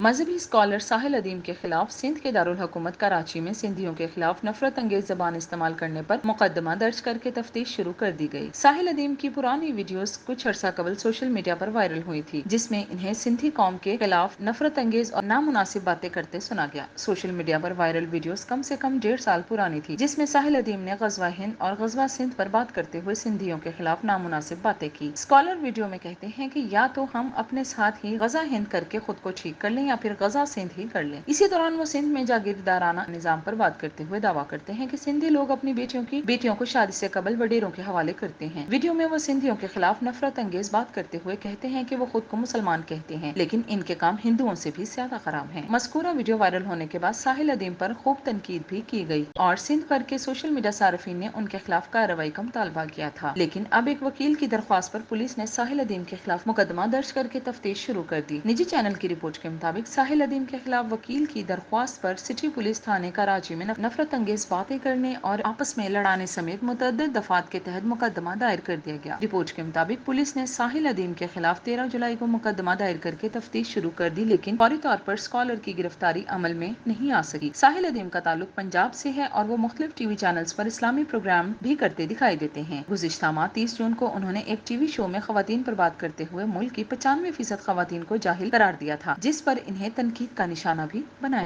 مذہبی اسکالر ساحل ادیم کے خلاف سندھ کے دارالحکومت کراچی میں سندھیوں کے خلاف نفرت انگیز زبان استعمال کرنے پر مقدمہ درج کر کے تفتیش شروع کر دی گئی۔ ساحل ادیم کی پرانی ویڈیوز کچھ عرصہ قبل سوشل میڈیا پر وائرل ہوئی تھی، جس میں انہیں سندھی قوم کے خلاف نفرت انگیز اور نامناسب باتیں کرتے سنا گیا۔ سوشل میڈیا پر وائرل ویڈیوز کم سے کم 1.5 سال پرانی تھی، جس میں ساحل ادیم نے غزوہ ہند اور غزوہ سندھ پر بات کرتے ہوئے سندھیوں کے خلاف نامناسب باتیں کی۔ اسکالر ویڈیو میں کہتے ہیں کہ یا تو ہم اپنے ساتھ ہی غزہ ہند کر کے خود کو ٹھیک کر لیں یا پھر غزہ سندھ ہی کر لیں۔ اسی دوران وہ سندھ میں جاگیردارانہ نظام پر بات کرتے ہوئے دعویٰ کرتے ہیں کہ سندھی لوگ اپنی بیٹیوں کو شادی سے قبل وڈیروں کے حوالے کرتے ہیں۔ ویڈیو میں وہ سندھیوں کے خلاف نفرت انگیز بات کرتے ہوئے کہتے ہیں کہ وہ خود کو مسلمان کہتے ہیں، لیکن ان کے کام ہندوؤں سے بھی زیادہ خراب ہیں۔ مذکورہ ویڈیو وائرل ہونے کے بعد ساحل ادیم پر خوب تنقید بھی کی گئی اور سندھ بھر کے سوشل میڈیا صارفین نے ان کے خلاف کارروائی کا مطالبہ کیا تھا، لیکن اب ایک وکیل کی درخواست پر پولیس نے ساحل ادیم کے خلاف مقدمہ درج کر کے تفتیش شروع کر دی۔ نجی چینل کی رپورٹ کے مطابق ساحل ادیم کے خلاف وکیل کی درخواست پر سٹی پولیس تھانے کراچی میں نفرت انگیز باتیں کرنے اور آپس میں لڑانے سمیت متعدد دفعات کے تحت مقدمہ دائر کر دیا گیا۔ رپورٹ کے مطابق پولیس نے ساحل ادیم کے خلاف 13 جولائی کو مقدمہ دائر کر کے تفتیش شروع کر دی، لیکن فوری طور پر اسکالر کی گرفتاری عمل میں نہیں آ سکی۔ ساحل ادیم کا تعلق پنجاب سے ہے اور وہ مختلف ٹی وی چینلز پر اسلامی پروگرام بھی کرتے دکھائی دیتے ہیں۔ گزشتہ ماہ 30 جون کو انہوں نے ایک ٹی وی شو میں خواتین پر بات کرتے ہوئے ملک کی 95% خواتین کو جاہل قرار دیا تھا، جس پر انہیں تنقید کا نشانہ بھی بنایا